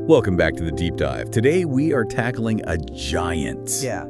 Welcome back to the Deep Dive. Today we are tackling a giant. Yeah.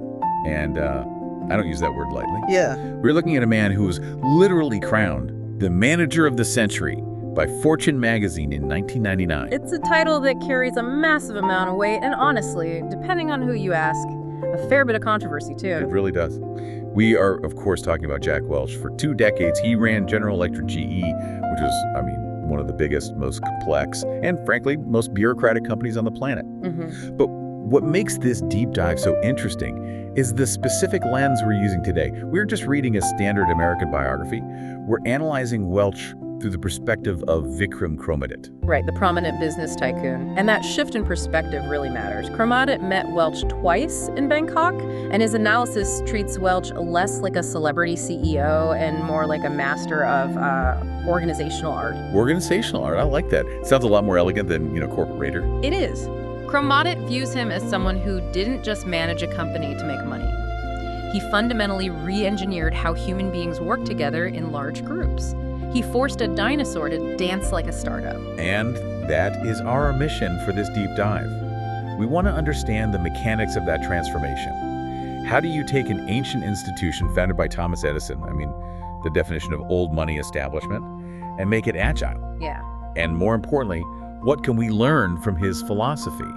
And I don't use that word lightly. Yeah. We're looking at a man who was literally crowned the Manager of the Century by Fortune magazine in 1999. It's a title that carries a massive amount of weight, and honestly, depending on who you ask, a fair bit of controversy, too. It really does. We are, of course, talking about Jack Welch. For 2 decades, he ran General Electric GE, which was, one of the biggest, most complex, and frankly, most bureaucratic companies on the planet. Mm-hmm. But what makes this deep dive so interesting is the specific lens we're using today. We're just reading a standard American biography. We're analyzing Welch through the perspective of Vikram Kromadit. Right, the prominent business tycoon. And that shift in perspective really matters. Kromadit met Welch twice in Bangkok, and his analysis treats Welch less like a celebrity CEO and more like a master of organizational art. Organizational art, I like that. It sounds a lot more elegant than, corporate raider. It is. Kromadit views him as someone who didn't just manage a company to make money. He fundamentally re-engineered how human beings work together in large groups. He forced a dinosaur to dance like a startup. And that is our mission for this deep dive. We want to understand the mechanics of that transformation. How do you take an ancient institution founded by Thomas Edison, the definition of old money establishment, and make it agile? Yeah. And more importantly, what can we learn from his philosophy?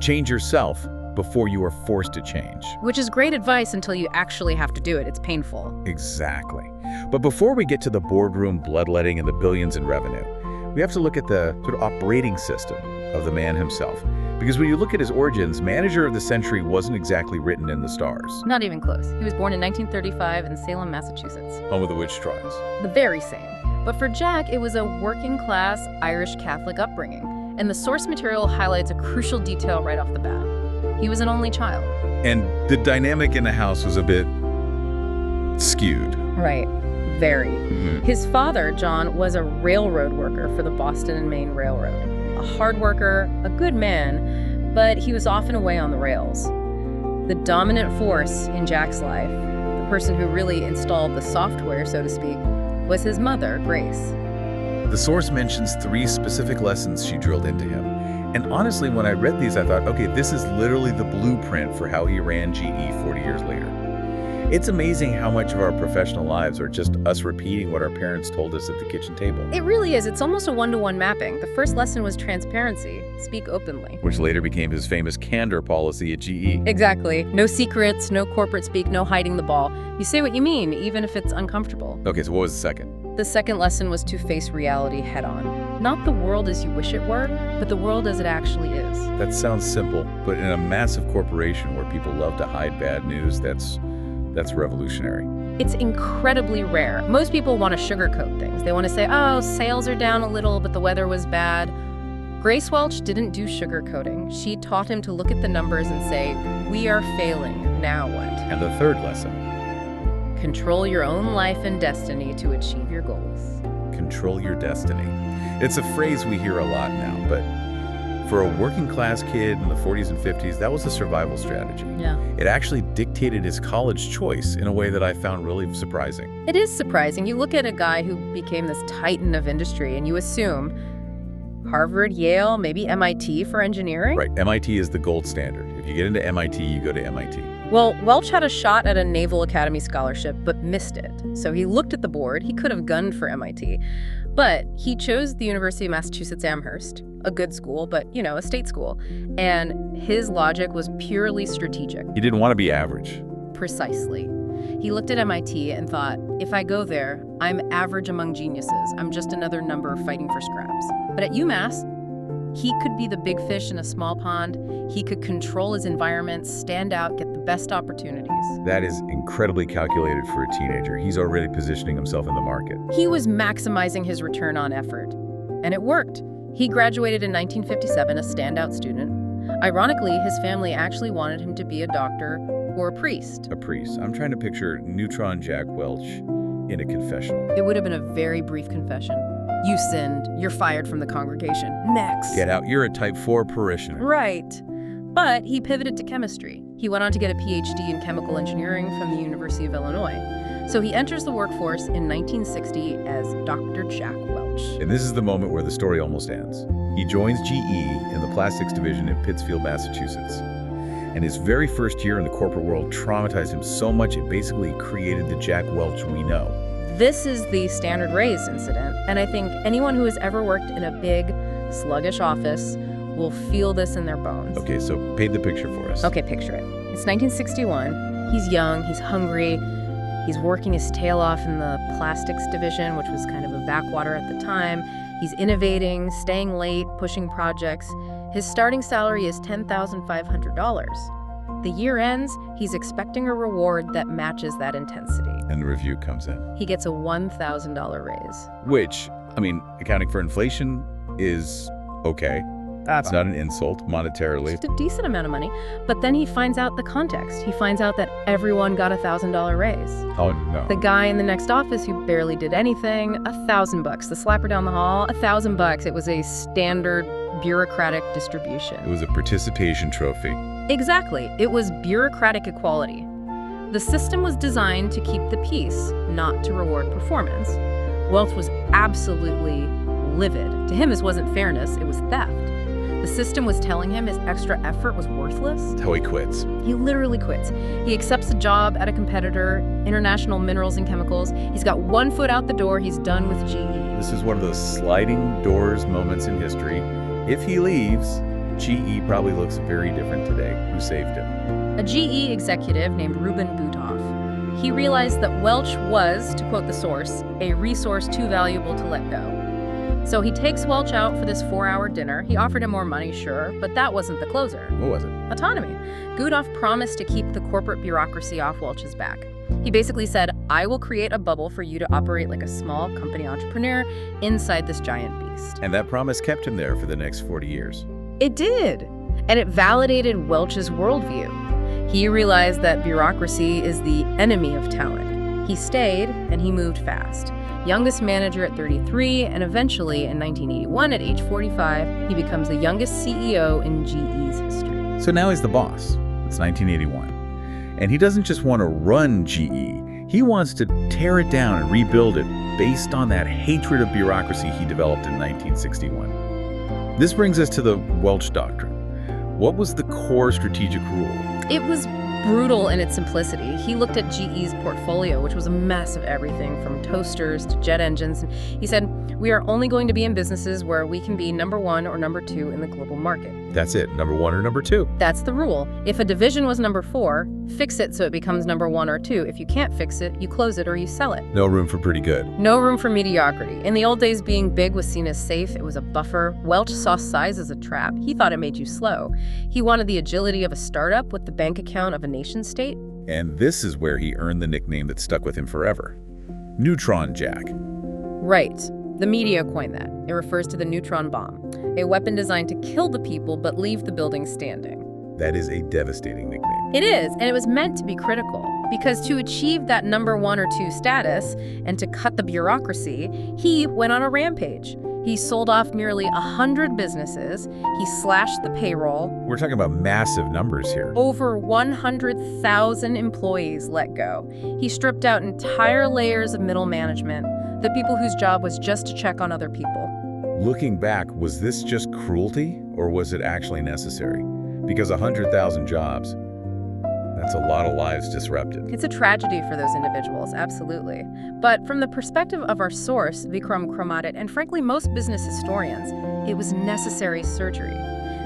Change yourself before you are forced to change. Which is great advice until you actually have to do it. It's painful. Exactly. But before we get to the boardroom bloodletting and the billions in revenue, we have to look at the sort of operating system of the man himself. Because when you look at his origins, Manager of the Century wasn't exactly written in the stars. Not even close. He was born in 1935 in Salem, Massachusetts. Home of the witch trials. The very same. But for Jack, it was a working-class Irish Catholic upbringing. And the source material highlights a crucial detail right off the bat. He was an only child. And the dynamic in the house was a bit skewed. Right. Very. Mm-hmm. His father, John, was a railroad worker for the Boston and Maine Railroad. A hard worker, a good man, but he was often away on the rails. The dominant force in Jack's life, the person who really installed the software, so to speak, was his mother, Grace. The source mentions 3 specific lessons she drilled into him. And honestly, when I read these, I thought, okay, this is literally the blueprint for how he ran GE 40 years later. It's amazing how much of our professional lives are just us repeating what our parents told us at the kitchen table. It really is. It's almost a one-to-one mapping. The first lesson was transparency. Speak openly. Which later became his famous candor policy at GE. Exactly. No secrets, no corporate speak, no hiding the ball. You say what you mean, even if it's uncomfortable. Okay, so what was the second? The second lesson was to face reality head-on. Not the world as you wish it were, but the world as it actually is. That sounds simple, but in a massive corporation where people love to hide bad news, that's revolutionary. It's incredibly rare. Most people want to sugarcoat things. They want to say, oh, sales are down a little, but the weather was bad. Grace Welch didn't do sugarcoating. She taught him to look at the numbers and say, we are failing, now what? And the third lesson? Control your own life and destiny to achieve your goals. Control your destiny. It's a phrase we hear a lot now, but for a working class kid in the 40s and 50s, that was a survival strategy. Yeah. It actually dictated his college choice in a way that I found really surprising. It is surprising. You look at a guy who became this titan of industry and you assume Harvard, Yale, maybe MIT for engineering? Right, MIT is the gold standard. If you get into MIT, you go to MIT. Well, Welch had a shot at a Naval Academy scholarship, but missed it. So he looked at the board. He could have gunned for MIT. But he chose the University of Massachusetts Amherst, a good school, but, a state school. And his logic was purely strategic. He didn't want to be average. Precisely. He looked at MIT and thought, if I go there, I'm average among geniuses. I'm just another number fighting for scraps. But at UMass, he could be the big fish in a small pond. He could control his environment, stand out, get the best opportunities. That is incredibly calculated for a teenager. He's already positioning himself in the market. He was maximizing his return on effort. And it worked. He graduated in 1957, a standout student. Ironically, his family actually wanted him to be a doctor or a priest. A priest. I'm trying to picture neutron Jack Welch in a confessional. It would have been a very brief confession. You sinned. You're fired from the congregation. Next. Get out. You're a type 4 parishioner. Right. But he pivoted to chemistry. He went on to get a PhD in chemical engineering from the University of Illinois. So he enters the workforce in 1960 as Dr. Jack Welch. And this is the moment where the story almost ends. He joins GE in the plastics division in Pittsfield, Massachusetts. And his very first year in the corporate world traumatized him so much it basically created the Jack Welch we know. This is the standard raise incident, and I think anyone who has ever worked in a big, sluggish office will feel this in their bones. Okay, so paint the picture for us. Okay, picture it. It's 1961. He's young, he's hungry, he's working his tail off in the plastics division, which was kind of a backwater at the time. He's innovating, staying late, pushing projects. His starting salary is $10,500. The year ends, he's expecting a reward that matches that intensity. And the review comes in. He gets a $1,000 raise. Which, I mean, accounting for inflation is okay. It's not an insult monetarily. It's a decent amount of money. But then he finds out the context. He finds out that everyone got a $1,000 raise. Oh, no. The guy in the next office who barely did anything, $1,000. The slapper down the hall, $1,000. It was a standard bureaucratic distribution. It was a participation trophy. Exactly. It was bureaucratic equality. The system was designed to keep the peace, not to reward performance. Welch was absolutely livid. To him, this wasn't fairness, it was theft. The system was telling him his extra effort was worthless. That's how he quits. He literally quits. He accepts a job at a competitor, International Minerals and Chemicals. He's got one foot out the door. He's done with GE. This is one of those sliding doors moments in history. If he leaves, GE probably looks very different today. Who saved him? A GE executive named Reuben Butoff. He realized that Welch was, to quote the source, a resource too valuable to let go. So he takes Welch out for this 4-hour dinner. He offered him more money, sure, but that wasn't the closer. What was it? Autonomy. Butoff promised to keep the corporate bureaucracy off Welch's back. He basically said, I will create a bubble for you to operate like a small company entrepreneur inside this giant beast. And that promise kept him there for the next 40 years. It did. And it validated Welch's worldview. He realized that bureaucracy is the enemy of talent. He stayed, and he moved fast. Youngest manager at 33, and eventually, in 1981, at age 45, he becomes the youngest CEO in GE's history. So now he's the boss. It's 1981. And he doesn't just want to run GE. He wants to tear it down and rebuild it based on that hatred of bureaucracy he developed in 1961. This brings us to the Welch Doctrine. What was the core strategic rule? It was brutal in its simplicity. He looked at GE's portfolio, which was a mess of everything from toasters to jet engines. And he said, we are only going to be in businesses where we can be number 1 or number 2 in the global market. That's it, number 1 or number 2. That's the rule. If a division was number 4, fix it so it becomes number 1 or 2. If you can't fix it, you close it or you sell it. No room for pretty good. No room for mediocrity. In the old days, being big was seen as safe. It was a buffer. Welch saw size as a trap. He thought it made you slow. He wanted the agility of a startup with the bank account of a nation state. And this is where he earned the nickname that stuck with him forever. Neutron Jack. Right. The media coined that. It refers to the neutron bomb, a weapon designed to kill the people but leave the building standing. That is a devastating nickname. It is, and it was meant to be critical, because to achieve that number 1 or 2 status and to cut the bureaucracy, he went on a rampage. He sold off nearly 100 businesses. He slashed the payroll. We're talking about massive numbers here. Over 100,000 employees let go. He stripped out entire layers of middle management, the people whose job was just to check on other people. Looking back, was this just cruelty or was it actually necessary? Because 100,000 jobs, that's a lot of lives disrupted. It's a tragedy for those individuals, absolutely. But from the perspective of our source, Vikram Kramadit, and frankly most business historians, it was necessary surgery.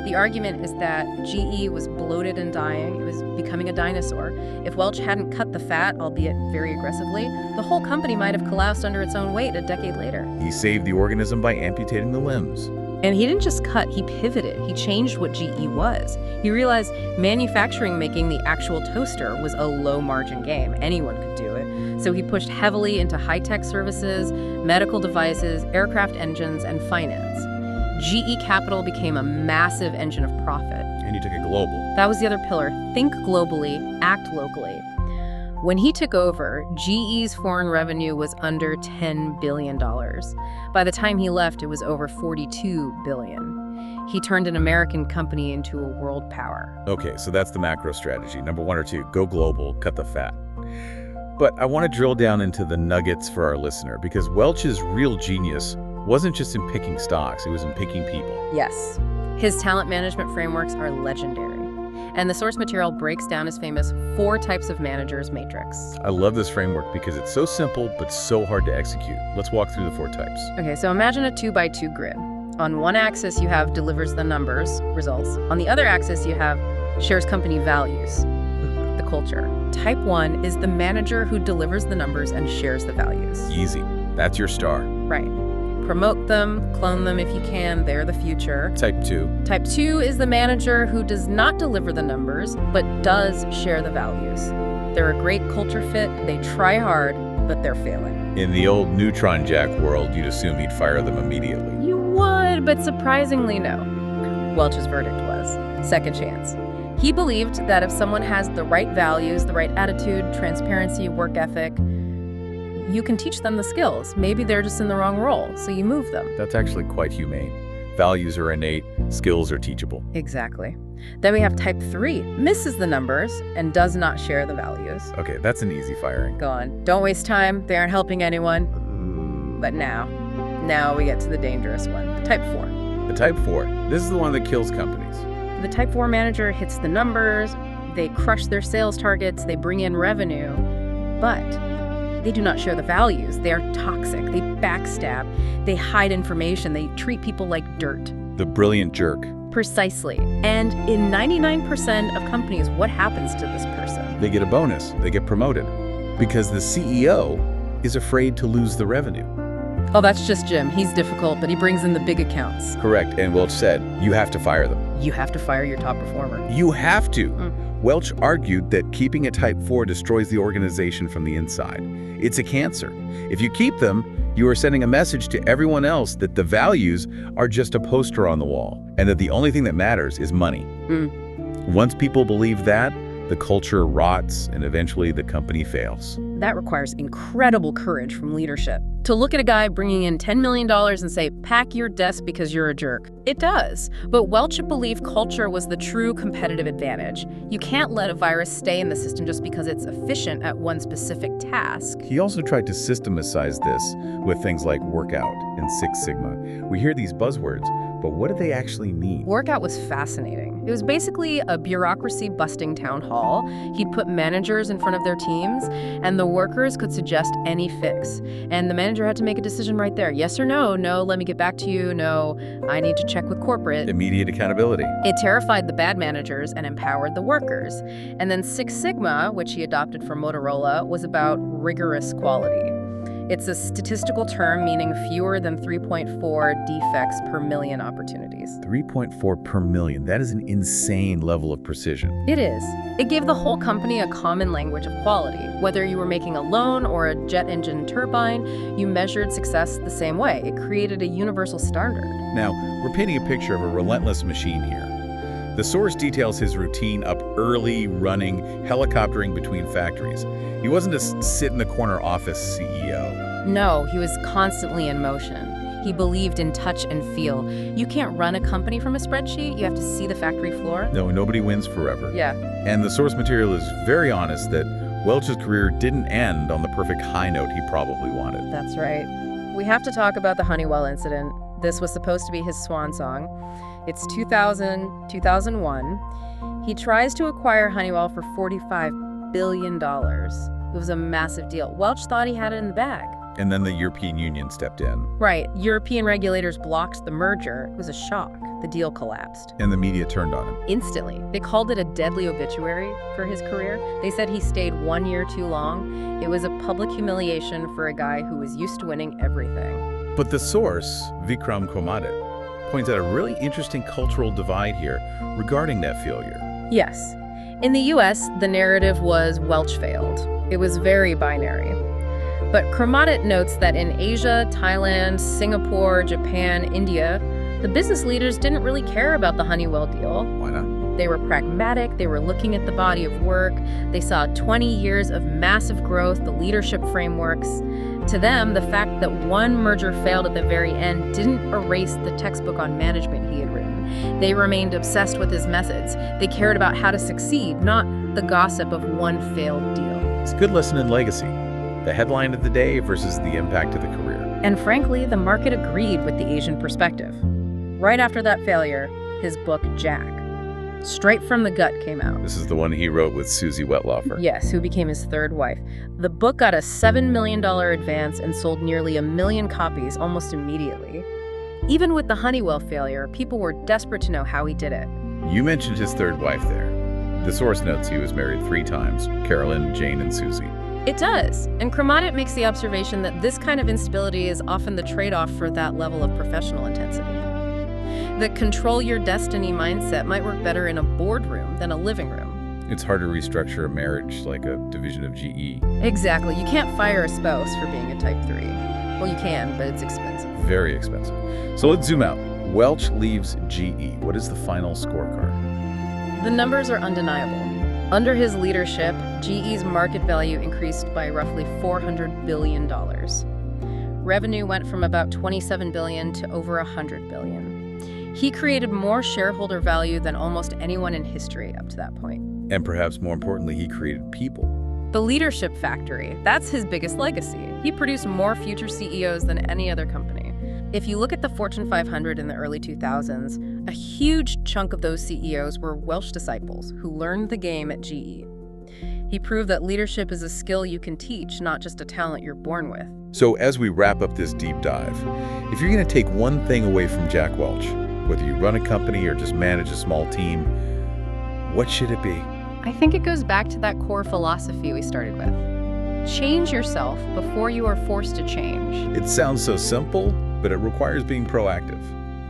The argument is that GE was bloated and dying. It was becoming a dinosaur. If Welch hadn't cut the fat, albeit very aggressively, the whole company might have collapsed under its own weight a decade later. He saved the organism by amputating the limbs. And he didn't just cut, he pivoted. He changed what GE was. He realized manufacturing making the actual toaster was a low-margin game. Anyone could do it. So he pushed heavily into high-tech services, medical devices, aircraft engines, and finance. GE Capital became a massive engine of profit. And he took it global. That was the other pillar. Think globally, act locally. When he took over, GE's foreign revenue was under $10 billion. By the time he left, it was over $42 billion. He turned an American company into a world power. Okay, so that's the macro strategy. Number 1 or 2, go global, cut the fat. But I want to drill down into the nuggets for our listener, because Welch's real genius wasn't just in picking stocks, it was in picking people. Yes. His talent management frameworks are legendary. And the source material breaks down his famous 4 types of managers matrix. I love this framework because it's so simple but so hard to execute. Let's walk through the 4 types. Okay, so imagine a 2x2 grid. On one axis, you have delivers the numbers, results. On the other axis, you have shares company values, the culture. Type 1 is the manager who delivers the numbers and shares the values. Easy. That's your star. Right. Promote them, clone them if you can, they're the future. Type 2. Type 2 is the manager who does not deliver the numbers, but does share the values. They're a great culture fit, they try hard, but they're failing. In the old neutron jack world, you'd assume he'd fire them immediately. You would, but surprisingly no. Welch's verdict was second chance. He believed that if someone has the right values, the right attitude, transparency, work ethic, you can teach them the skills. Maybe they're just in the wrong role, so you move them. That's actually quite humane. Values are innate, skills are teachable. Exactly. Then we have type 3, misses the numbers and does not share the values. Okay, that's an easy firing. Go on. Don't waste time. They aren't helping anyone. But now we get to the dangerous one. Type 4. The type 4, this is the one that kills companies. The type 4 manager hits the numbers, they crush their sales targets, they bring in revenue, but they do not share the values. They are toxic. They backstab. They hide information. They treat people like dirt. The brilliant jerk. Precisely. And in 99% of companies, what happens to this person? They get a bonus. They get promoted. Because the CEO is afraid to lose the revenue. Oh, that's just Jim. He's difficult, but he brings in the big accounts. Correct. And Welch said, you have to fire them. You have to fire your top performer. You have to. Welch argued that keeping a type 4 destroys the organization from the inside. It's a cancer. If you keep them, you are sending a message to everyone else that the values are just a poster on the wall and that the only thing that matters is money. Once people believe that, the culture rots and eventually the company fails. That requires incredible courage from leadership. To look at a guy bringing in $10 million and say, pack your desk because you're a jerk. It does. But Welch believed culture was the true competitive advantage. You can't let a virus stay in the system just because it's efficient at one specific task. He also tried to systematize this with things like workout and Six Sigma. We hear these buzzwords, but what do they actually mean? Workout was fascinating. It was basically a bureaucracy-busting town hall. He'd put managers in front of their teams, and the workers could suggest any fix. And the manager had to make a decision right there. Yes or no? No, let me get back to you. No, I need to check with corporate. Immediate accountability. It terrified the bad managers and empowered the workers. And then Six Sigma, which he adopted from Motorola, was about rigorous quality. It's a statistical term meaning fewer than 3.4 defects per million opportunities. 3.4 per million. That is an insane level of precision. It is. It gave the whole company a common language of quality. Whether you were making a loan or a jet engine turbine, you measured success the same way. It created a universal standard. Now, we're painting a picture of a relentless machine here. The source details his routine up early, running, helicoptering between factories. He wasn't a sit-in-the-corner office CEO. No, he was constantly in motion. He believed in touch and feel. You can't run a company from a spreadsheet. You have to see the factory floor. No, nobody wins forever. Yeah. And the source material is very honest that Welch's career didn't end on the perfect high note he probably wanted. That's right. We have to talk about the Honeywell incident. This was supposed to be his swan song. It's 2001. He tries to acquire Honeywell for $45 billion. It was a massive deal. Welch thought he had it in the bag. And then the European Union stepped in. Right. European regulators blocked the merger. It was a shock. The deal collapsed. And the media turned on him. Instantly. They called it a deadly obituary for his career. They said he stayed 1 year too long. It was a public humiliation for a guy who was used to winning everything. But the source, Vikram Komadit, points out a really interesting cultural divide here regarding that failure. Yes. In the US, the narrative was Welch failed. It was very binary. But Kromadit notes that in Asia, Thailand, Singapore, Japan, India, the business leaders didn't really care about the Honeywell deal. Why not? They were pragmatic, they were looking at the body of work, they saw 20 years of massive growth, the leadership frameworks. To them, the fact that one merger failed at the very end didn't erase the textbook on management he had written. They remained obsessed with his methods. They cared about how to succeed, not the gossip of one failed deal. It's a good lesson in legacy. The headline of the day versus the impact of the career. And frankly, the market agreed with the Asian perspective. Right after that failure, his book, Jack, Straight from the Gut, came out. This is the one he wrote with Susie Wetlaufer. Yes, who became his third wife. The book got a $7 million advance and sold nearly 1 million copies almost immediately. Even with the Honeywell failure, people were desperate to know how he did it. You mentioned his third wife there. The source notes he was married 3 times, Carolyn, Jane, and Susie. It does. And Cremonic makes the observation that this kind of instability is often the trade-off for that level of professional intensity. The control your destiny mindset might work better in a boardroom than a living room. It's hard to restructure a marriage like a division of GE. Exactly. You can't fire a spouse for being a type 3. Well, you can, but it's expensive. Very expensive. So let's zoom out. Welch leaves GE. What is the final scorecard? The numbers are undeniable. Under his leadership, GE's market value increased by roughly $400 billion. Revenue went from about $27 billion to over $100 billion. He created more shareholder value than almost anyone in history up to that point. And perhaps more importantly, he created people. The leadership factory, that's his biggest legacy. He produced more future CEOs than any other company. If you look at the Fortune 500 in the early 2000s, a huge chunk of those CEOs were Welch disciples who learned the game at GE. He proved that leadership is a skill you can teach, not just a talent you're born with. So as we wrap up this deep dive, if you're going to take one thing away from Jack Welch, whether you run a company or just manage a small team, what should it be? I think it goes back to that core philosophy we started with. Change yourself before you are forced to change. It sounds so simple, but it requires being proactive.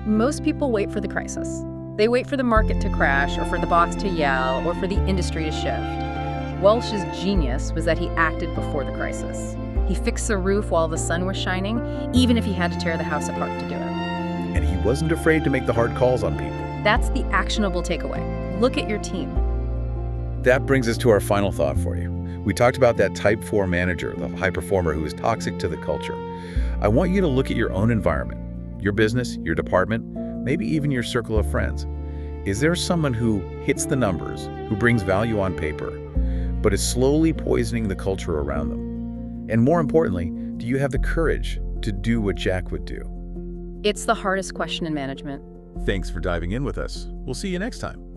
Most people wait for the crisis. They wait for the market to crash, or for the boss to yell, or for the industry to shift. Welch's genius was that he acted before the crisis. He fixed the roof while the sun was shining, even if he had to tear the house apart to do it. And he wasn't afraid to make the hard calls on people. That's the actionable takeaway. Look at your team. That brings us to our final thought for you. We talked about that type 4 manager, the high performer who is toxic to the culture. I want you to look at your own environment, your business, your department, maybe even your circle of friends. Is there someone who hits the numbers, who brings value on paper, but is slowly poisoning the culture around them? And more importantly, do you have the courage to do what Jack would do? It's the hardest question in management. Thanks for diving in with us. We'll see you next time.